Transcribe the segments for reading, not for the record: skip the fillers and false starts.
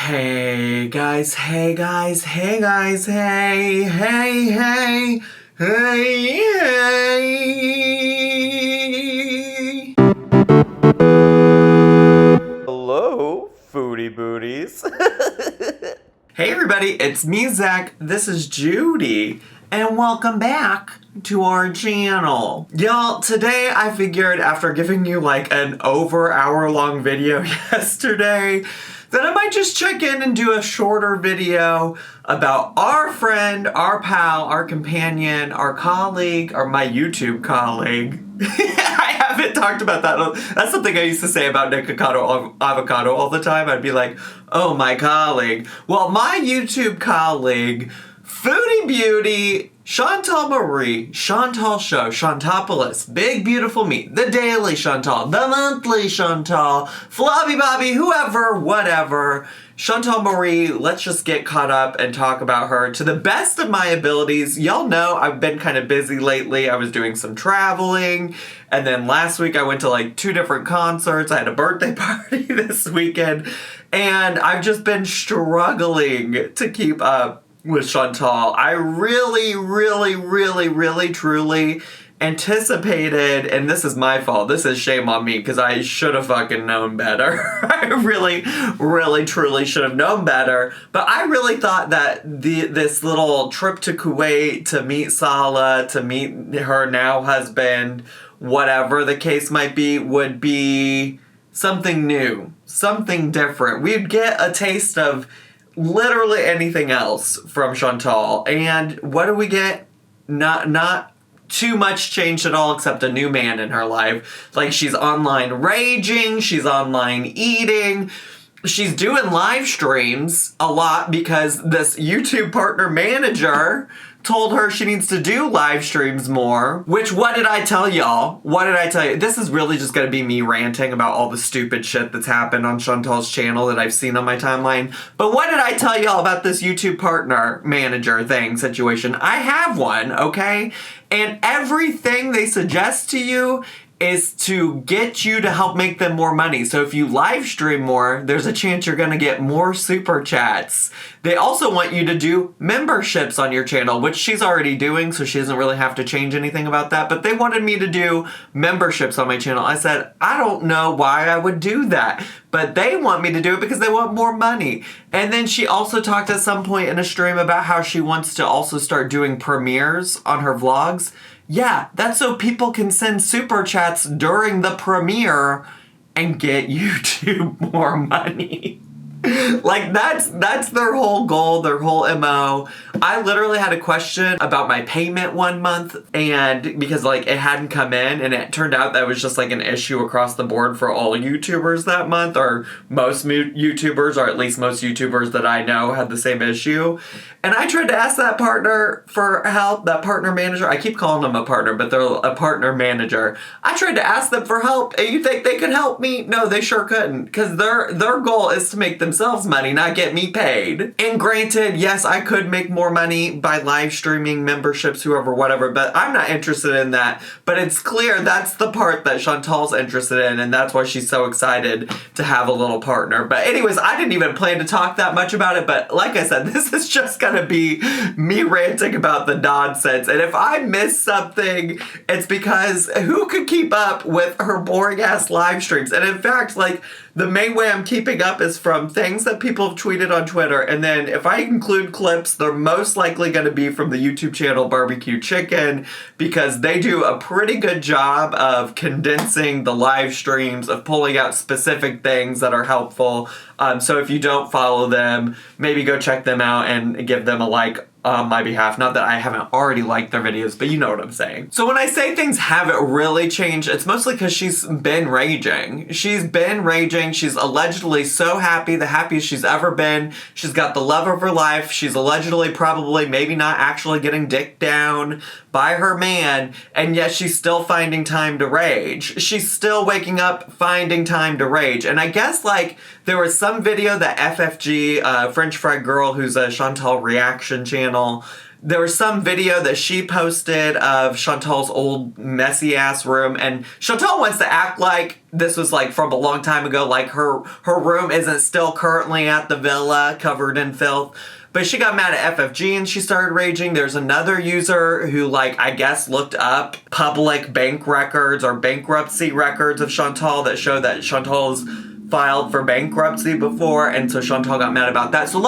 Hey guys, hey guys, hey guys, hey, hey, hey, hey, hey. Hello, foodie booties. Hey everybody, it's me, Zach. This is Judy, and welcome back to our channel. Y'all, today I figured after giving you like an over hour-long video yesterday, that I might just check in and do a shorter video about our friend, our pal, our companion, our colleague, or my YouTube colleague. I haven't talked about that. That's something I used to say about Nick Avocado all the time. I'd be like, oh, my colleague. Well, my YouTube colleague, Foodie Beauty, Chantal Marie, Chantal Show, Chantopolis, Big Beautiful Me, The Daily Chantal, The Monthly Chantal, Flobby Bobby, whoever, whatever. Chantal Marie, let's just get caught up and talk about her to the best of my abilities. Y'all know I've been kind of busy lately. I was doing some traveling, and then last week I went to like 2 different concerts. I had a birthday party this weekend, and I've just been struggling to keep up with Chantal. I really, truly anticipated, and this is my fault. This is shame on me because I should have fucking known better. I really, truly should have known better. But I really thought that this little trip to Kuwait to meet Salah, to meet her now husband, whatever the case might be, would be something new, something different. We'd get a taste of literally anything else from Chantal. And what do we get? Not too much changed at all except a new man in her life. Like, she's online raging, she's online eating, she's doing live streams a lot because this YouTube partner manager told her she needs to do live streams more. Which, what did I tell y'all? What did I tell you? This is really just gonna be me ranting about all the stupid shit that's happened on Chantal's channel that I've seen on my timeline. But what did I tell y'all about this YouTube partner manager thing situation? I have one, okay? And everything they suggest to you is to get you to help make them more money. So if you live stream more, there's a chance you're gonna get more super chats. They also want you to do memberships on your channel, which she's already doing, so she doesn't really have to change anything about that. But they wanted me to do memberships on my channel. I said, I don't know why I would do that, but they want me to do it because they want more money. And then she also talked at some point in a stream about how she wants to also start doing premieres on her vlogs. Yeah, that's so people can send super chats during the premiere and get YouTube more money. Like, that's their whole goal, their whole MO. I literally had a question about my payment one month, and because like it hadn't come in, and it turned out that was just like an issue across the board for all YouTubers that month, or most YouTubers, or at least most YouTubers that I know had the same issue. And I tried to ask that partner for help, that partner manager. I keep calling them a partner, but they're a partner manager. I tried to ask them for help, and you think they could help me? No, they sure couldn't, because their goal is to make themselves money, not get me paid. And granted, yes, I could make more money by live streaming, memberships, whoever, whatever, but I'm not interested in that. But it's clear that's the part that Chantal's interested in, and that's why she's so excited to have a little partner. But anyways, I didn't even plan to talk that much about it, but like I said, this is just gonna be me ranting about the nonsense. And if I miss something, it's because who could keep up with her boring ass live streams? And in fact, like, the main way I'm keeping up is from things that people have tweeted on Twitter, and then if I include clips, they're most likely going to be from the YouTube channel Barbecue Chicken, because they do a pretty good job of condensing the live streams, of pulling out specific things that are helpful. So if you don't follow them, maybe go check them out and give them a like on my behalf. Not that I haven't already liked their videos, but you know what I'm saying. So when I say things haven't really changed, it's mostly because she's been raging. She's been raging. She's allegedly so happy, the happiest she's ever been. She's got the love of her life. She's allegedly, probably, maybe not actually getting dicked down by her man, and yet she's still finding time to rage. She's still waking up, finding time to rage. And I guess, like, there was some video that FFG, French Fried Girl, who's a Chantal reaction channel, There was some video that she posted of Chantal's old messy ass room, and Chantal wants to act like this was like from a long time ago, like her room isn't still currently at the villa covered in filth. But she got mad at FFG and she started raging. There's another user who, like, I guess looked up public bank records or bankruptcy records of Chantal that show that Chantal's filed for bankruptcy before, and so Chantal got mad about that. So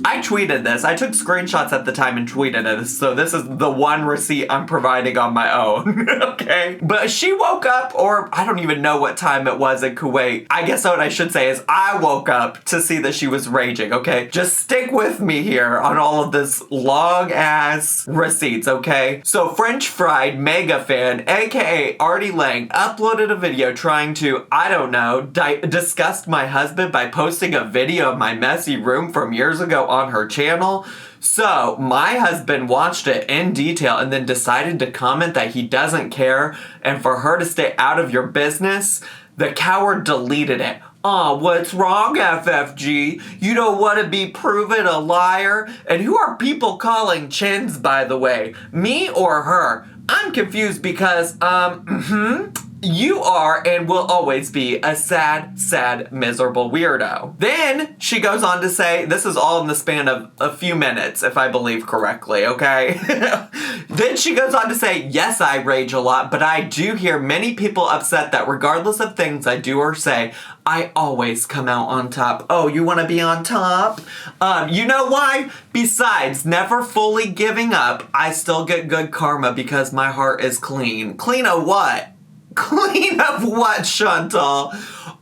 I tweeted this. I took screenshots at the time and tweeted it. So this is the one receipt I'm providing on my own, okay? But she woke up, or I don't even know what time it was in Kuwait. I guess what I should say is I woke up to see that she was raging, okay? Just stick with me here on all of this long-ass receipts, okay? So French Fried Mega Fan, aka Artie Lang, uploaded a video trying to, I don't know, disgust my husband by posting a video of my messy room from years ago on her channel. So my husband watched it in detail and then decided to comment that he doesn't care and for her to stay out of your business. The coward deleted it. Aw, what's wrong, FFG? You don't want to be proven a liar? And who are people calling chins, by the way? Me or her? I'm confused because, you are and will always be a sad, miserable weirdo. Then she goes on to say, this is all in the span of a few minutes, if I believe correctly, okay? Then she goes on to say, yes, I rage a lot, but I do hear many people upset that regardless of things I do or say, I always come out on top. Oh, you want to be on top? You know why? Besides, never fully giving up, I still get good karma because my heart is clean. Clean of what? Clean of what, Chantal?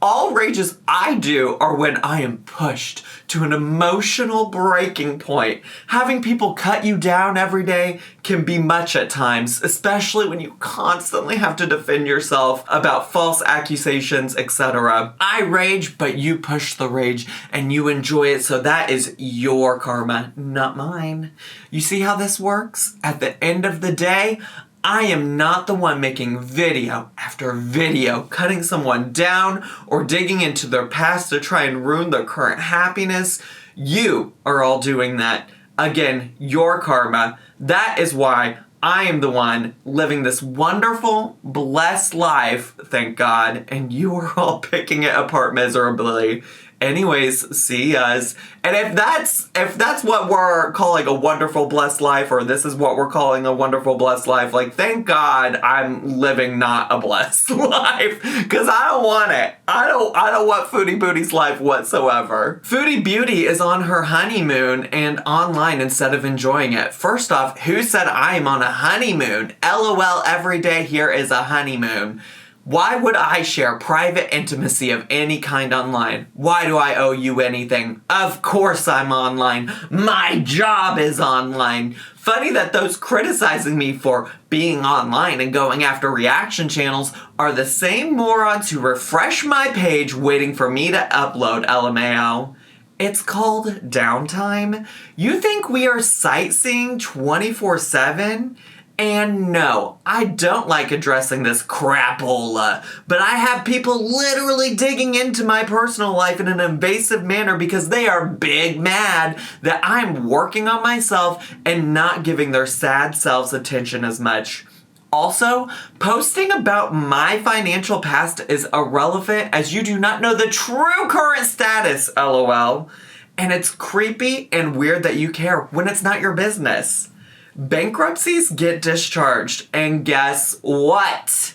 All rages I do are when I am pushed to an emotional breaking point. Having people cut you down every day can be much at times, especially when you constantly have to defend yourself about false accusations, etc. I rage, but you push the rage and you enjoy it, so that is your karma, not mine. You see how this works? At the end of the day, I am not the one making video after video, cutting someone down or digging into their past to try and ruin their current happiness. You are all doing that. Again, your karma. That is why I am the one living this wonderful, blessed life, thank God, and you are all picking it apart miserably. Anyways, see us. And if that's what we're calling a wonderful, blessed life, or this is what we're calling a wonderful, blessed life, like, thank God I'm living not a blessed life, because I don't want it. I don't want Foodie Booty's life whatsoever. Foodie Beauty is on her honeymoon and online instead of enjoying it. First off, who said I am on a honeymoon? LOL, every day here is a honeymoon. Why would I share private intimacy of any kind online? Why do I owe you anything? Of course I'm online. My job is online. Funny that those criticizing me for being online and going after reaction channels are the same morons who refresh my page waiting for me to upload, LMAO. It's called downtime. You think we are sightseeing 24/7? And no, I don't like addressing this crapola, but I have people literally digging into my personal life in an invasive manner because they are big mad that I'm working on myself and not giving their sad selves attention as much. Also, posting about my financial past is irrelevant as you do not know the true current status, LOL. And it's creepy and weird that you care when it's not your business. Bankruptcies get discharged, and guess what?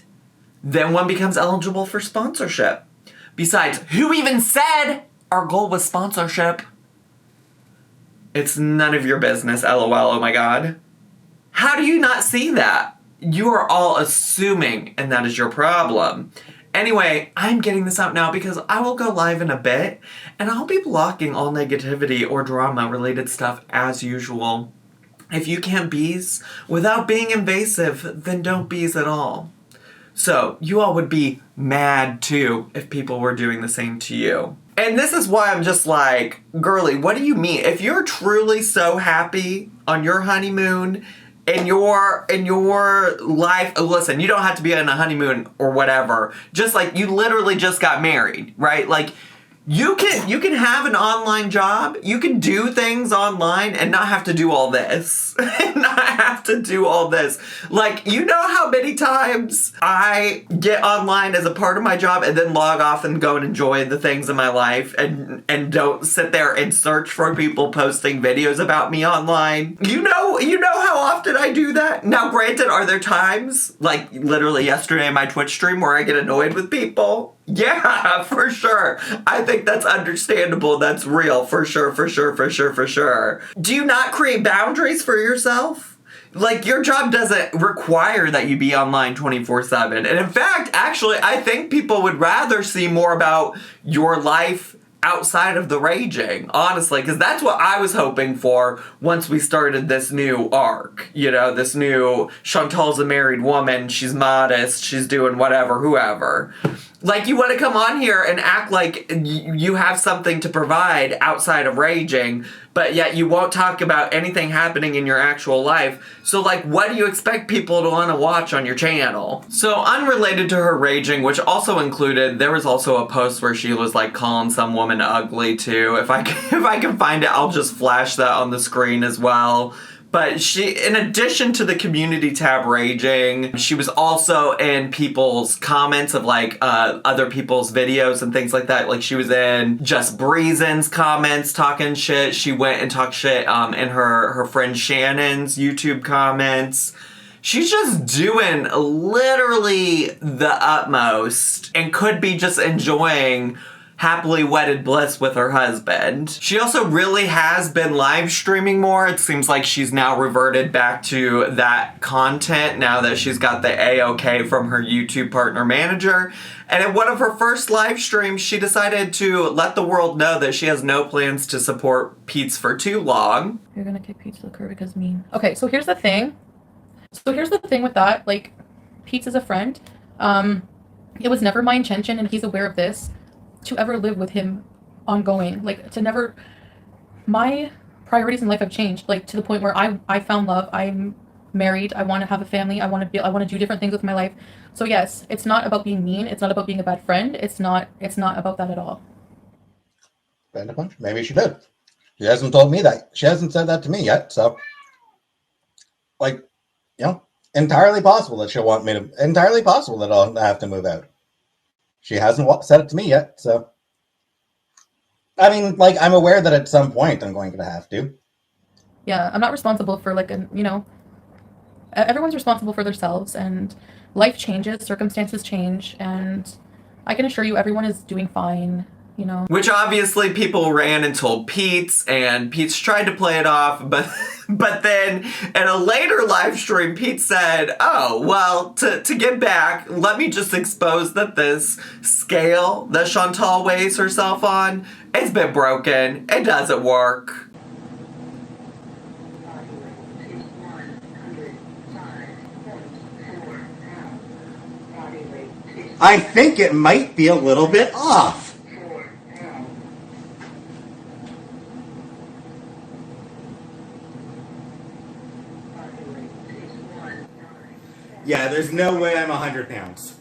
Then one becomes eligible for sponsorship. Besides, who even said our goal was sponsorship? It's none of your business, LOL, oh my god. How do you not see that? You are all assuming, and that is your problem. Anyway, I'm getting this out now because I will go live in a bit, and I'll be blocking all negativity or drama-related stuff as usual. If you can't bees without being invasive, then don't bees at all. So, you all would be mad too if people were doing the same to you. And this is why I'm just like, girly, what do you mean? If you're truly so happy on your honeymoon, in your life, listen, you don't have to be on a honeymoon or whatever. Just like, you literally just got married, right? Like, You can have an online job. You can do things online and not have to do all this. Not have to do all this. Like, you know how many times I get online as a part of my job and then log off and go and enjoy the things in my life and don't sit there and search for people posting videos about me online. You know how often I do that? Now, granted, are there times, like literally yesterday in my Twitch stream, where I get annoyed with people? Yeah, for sure. I think that's understandable. That's real. For sure. Do you not create boundaries for yourself? Like, your job doesn't require that you be online 24/7. And in fact, actually, I think people would rather see more about your life outside of the raging, honestly, because that's what I was hoping for once we started this new arc. You know, this new Chantal's a married woman, she's modest, she's doing whatever, whoever. Like, you want to come on here and act like you have something to provide outside of raging, but yet you won't talk about anything happening in your actual life. So, like, what do you expect people to want to watch on your channel? So, unrelated to her raging, which also included, there was also a post where she was, like, calling some woman ugly, too. If I can find it, I'll just flash that on the screen as well. But she, in addition to the community tab raging, she was also in people's comments of, like, other people's videos and things like that. Like, she was in Just Breezen's comments talking shit. She went and talked shit in her friend Shannon's YouTube comments. She's just doing literally the utmost and could be just enjoying happily wedded bliss with her husband. She also really has been live streaming more. It seems like she's now reverted back to that content now that she's got the A-OK from her YouTube partner manager. And in one of her first live streams, she decided to let the world know that she has no plans to support Pete's for too long. You're gonna kick Pete to the curb because mean. Okay, so here's the thing. With that. Like, Pete's is a friend. It was never my intention, and he's aware of this, to ever live with him ongoing. Like, to never, my priorities in life have changed, like, to the point where I found love. I'm married. I want to have a family. I want to do different things with my life. So yes, it's not about being mean. It's not about being a bad friend. It's not about that at all. Bend a punch. Maybe she did. She hasn't told me that. She hasn't said that to me yet. So, like, you know, entirely possible that she'll want me to, entirely possible that I'll have to move out. She hasn't said it to me yet, so. I mean, like, I'm aware that at some point I'm going to have to. Yeah, I'm not responsible for, like, everyone's responsible for themselves, and life changes, circumstances change, and I can assure you everyone is doing fine, you know. Which obviously people ran and told Pete's, and Pete's tried to play it off, but then in a later live stream, Pete said, oh, well, to get back, let me just expose that this scale that Chantal weighs herself on, it's been broken. It doesn't work. I think it might be a little bit off. Yeah, there's no way I'm 100 pounds.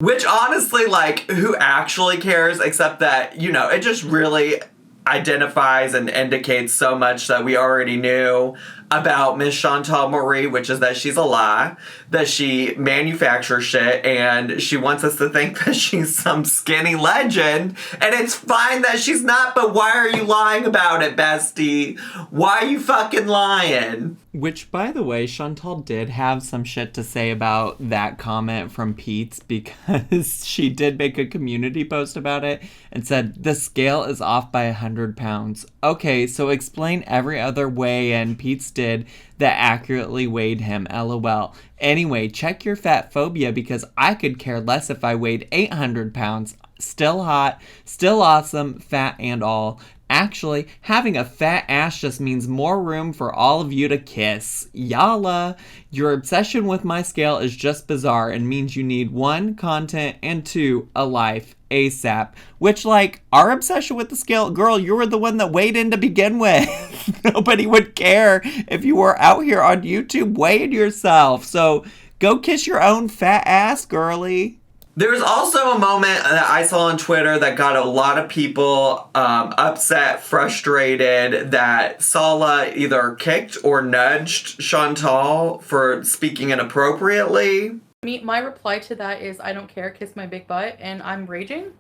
Which honestly, like, who actually cares, except that, you know, it just really identifies and indicates so much that we already knew about Miss Chantal Marie, which is that she's a lie, that she manufactures shit, and she wants us to think that she's some skinny legend, and it's fine that she's not, but why are you lying about it, bestie? Why are you fucking lying? Which, by the way, Chantal did have some shit to say about that comment from Pete's, because she did make a community post about it and said, the scale is off by 100 pounds. Okay, so explain every other way and Pete's did that accurately weighed him, lol. Anyway, check your fat phobia, because I could care less if I weighed 800 pounds. Still hot, still awesome, fat and all. Actually, having a fat ass just means more room for all of you to kiss. Yalla! Your obsession with my scale is just bizarre and means you need 1, content, and 2, a life. ASAP. Which, like, our obsession with the scale, girl, you were the one that weighed in to begin with. Nobody would care if you were out here on YouTube weighing yourself. So Go kiss your own fat ass, girly. There's also a moment that I saw on Twitter that got a lot of people upset, frustrated that Salah either kicked or nudged Chantal for speaking inappropriately. My reply to that is, I don't care, kiss my big butt, and I'm raging.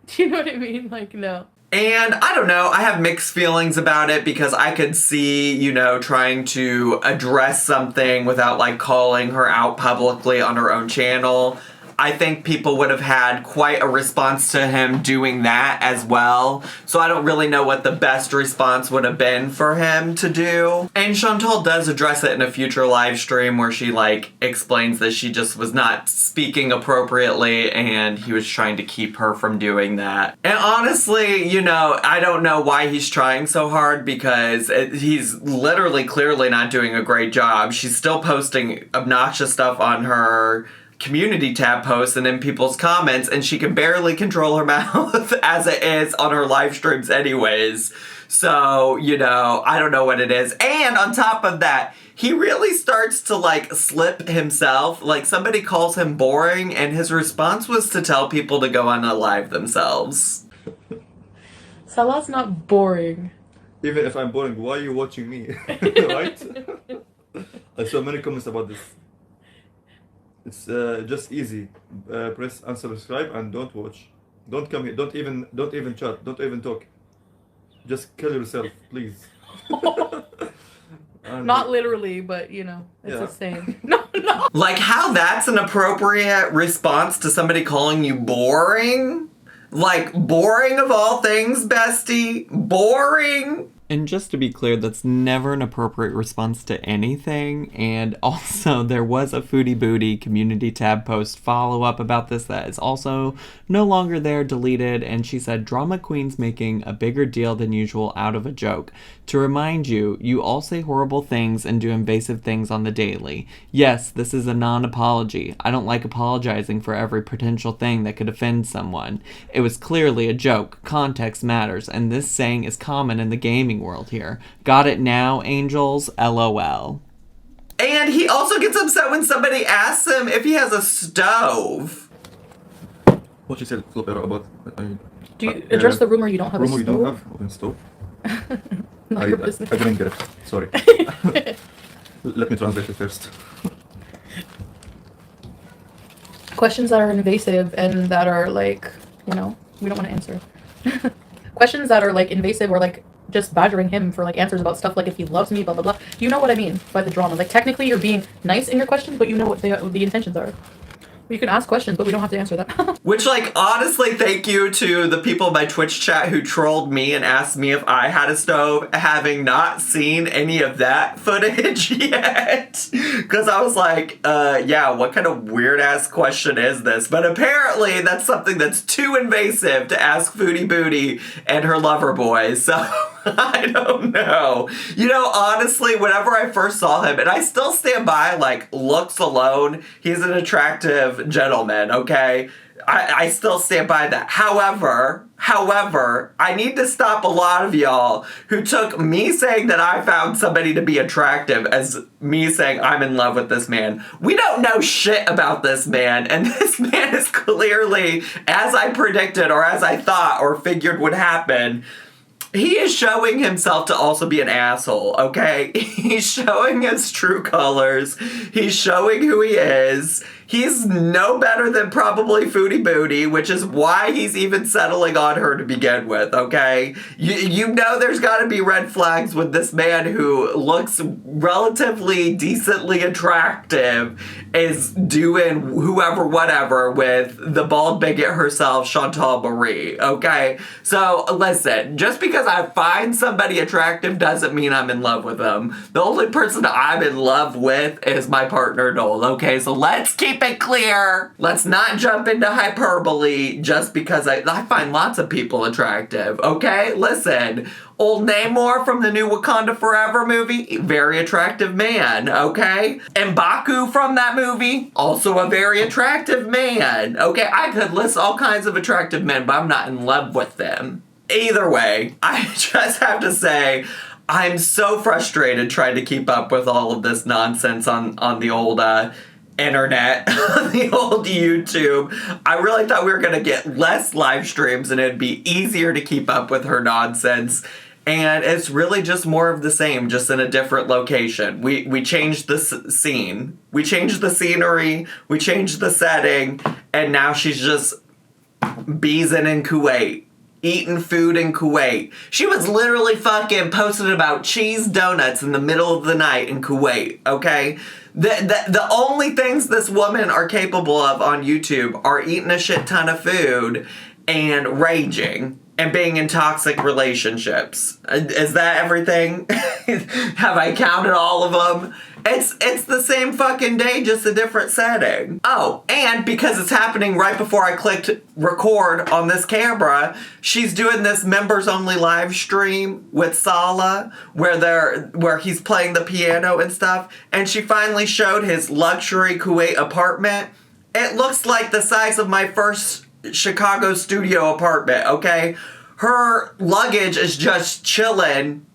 Do you know what I mean? Like, no. And I don't know, I have mixed feelings about it because I could see, trying to address something without, calling her out publicly on her own channel. I think people would have had quite a response to him doing that as well. So I don't really know what the best response would have been for him to do. And Chantal does address it in a future live stream where she explains that she just was not speaking appropriately and he was trying to keep her from doing that. And honestly, I don't know why he's trying so hard because he's literally clearly not doing a great job. She's still posting obnoxious stuff on her community tab posts and in people's comments, and she can barely control her mouth as it is on her live streams anyways. So, I don't know what it is. And on top of that, he really starts to slip himself. Somebody calls him boring, and his response was to tell people to go on a live themselves. Salah's not boring. Even if I'm boring, why are you watching me? Right? I saw many comments about this. It's just easy. Press unsubscribe and don't watch. Don't come here. Don't even chat. Don't even talk. Just kill yourself, please. Not literally, but it's the same. No. How that's an appropriate response to somebody calling you boring? Boring of all things, bestie? Boring? And just to be clear, that's never an appropriate response to anything. And also, there was a Foodie Booty community tab post follow-up about this that is also no longer there, deleted. And she said, drama queen's making a bigger deal than usual out of a joke. To remind you, you all say horrible things and do invasive things on the daily. Yes, this is a non-apology. I don't like apologizing for every potential thing that could offend someone. It was clearly a joke. Context matters, and this saying is common in the gaming world here. Got it now, angels? LOL. And he also gets upset when somebody asks him if he has a stove. What you said about... Do you address the rumor you don't have a stove? Rumor you don't have a stove? Not your business. I didn't get it. Sorry. Let me translate it first. Questions that are invasive and that are we don't want to answer. Questions that are invasive or just badgering him for answers about stuff if he loves me, blah blah blah. You know what I mean by the drama. Technically you're being nice in your questions, but you know what the intentions are. You can ask questions, but we don't have to answer that. Which, honestly, thank you to the people in my Twitch chat who trolled me and asked me if I had a stove, having not seen any of that footage yet. Because I was yeah, what kind of weird-ass question is this? But apparently, that's something that's too invasive to ask Foodie Booty and her lover boy, so... I don't know. Honestly, whenever I first saw him, and I still stand by, looks alone, he's an attractive gentleman, okay? I still stand by that. However, I need to stop a lot of y'all who took me saying that I found somebody to be attractive as me saying I'm in love with this man. We don't know shit about this man, and this man is clearly, as I predicted or as I thought or figured would happen, he is showing himself to also be an asshole, okay? He's showing his true colors. He's showing who he is. He's no better than probably Foodie Booty, which is why he's even settling on her to begin with, okay? You know there's got to be red flags with this man who looks relatively decently attractive is doing whatever with the bald bigot herself, Chantal Marie, okay? So, listen, just because I find somebody attractive doesn't mean I'm in love with them. The only person I'm in love with is my partner, Noel, okay? So let's keep it clear. Let's not jump into hyperbole just because I find lots of people attractive, okay? Listen, old Namor from the new Wakanda Forever movie, very attractive man, okay? And Baku from that movie, also a very attractive man, okay? I could list all kinds of attractive men, but I'm not in love with them. Either way, I just have to say, I'm so frustrated trying to keep up with all of this nonsense on the old internet, the old YouTube. I really thought we were going to get less live streams and it'd be easier to keep up with her nonsense. And it's really just more of the same, just in a different location. We changed the scene. We changed the scenery. We changed the setting. And now she's just beezing in Kuwait. Eating food in Kuwait. She was literally fucking posting about cheese donuts in the middle of the night in Kuwait, okay? The only things this woman are capable of on YouTube are eating a shit ton of food and raging and being in toxic relationships. Is that everything? Have I counted all of them? It's the same fucking day, just a different setting. Oh, and because it's happening right before I clicked record on this camera, she's doing this members only live stream with Salah where he's playing the piano and stuff, and she finally showed his luxury Kuwait apartment. It looks like the size of my first Chicago studio apartment, okay? Her luggage is just chilling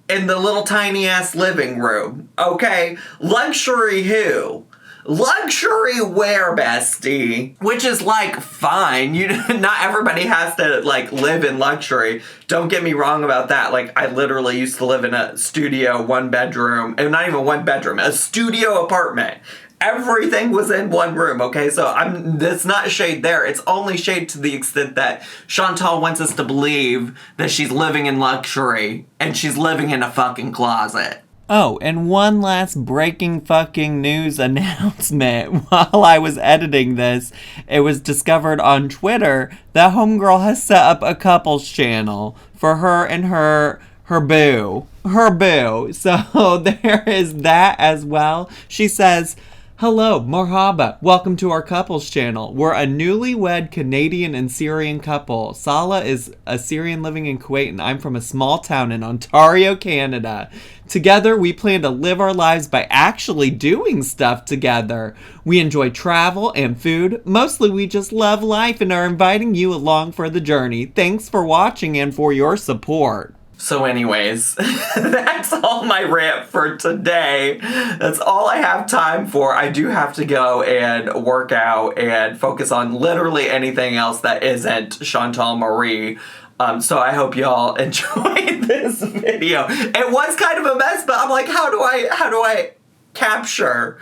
in the little tiny ass living room, okay? Luxury who? Luxury where, bestie? Which is like fine. Not everybody has to like live in luxury. Don't get me wrong about that. Like I literally used to live in a studio, 1 bedroom, and not even 1 bedroom, a studio apartment. Everything was in one room, okay? So that's not shade there. It's only shade to the extent that Chantal wants us to believe that she's living in luxury and she's living in a fucking closet. Oh, and one last breaking fucking news announcement. While I was editing this, it was discovered on Twitter that homegirl has set up a couples channel for her and her boo. Her boo. So there is that as well. She says, "Hello, marhaba. Welcome to our couples channel. We're a newlywed Canadian and Syrian couple. Salah is a Syrian living in Kuwait and I'm from a small town in Ontario, Canada. Together, we plan to live our lives by actually doing stuff together. We enjoy travel and food. Mostly we just love life and are inviting you along for the journey. Thanks for watching and for your support." So anyways, that's all my rant for today. That's all I have time for. I do have to go and work out and focus on literally anything else that isn't Chantal Marie. So I hope y'all enjoyed this video. It was kind of a mess, but I'm like, how do I capture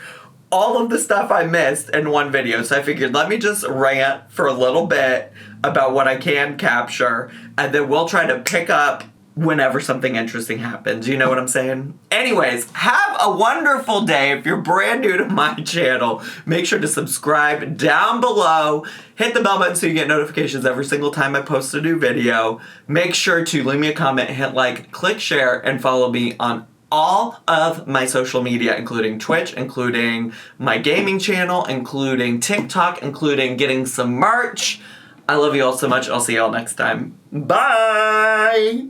all of the stuff I missed in one video? So I figured, let me just rant for a little bit about what I can capture, and then we'll try to pick up whenever something interesting happens. You know what I'm saying? Anyways, have a wonderful day. If you're brand new to my channel, make sure to subscribe down below. Hit the bell button so you get notifications every single time I post a new video. Make sure to leave me a comment, hit like, click share, and follow me on all of my social media, including Twitch, including my gaming channel, including TikTok, including getting some merch. I love you all so much. I'll see y'all next time. Bye!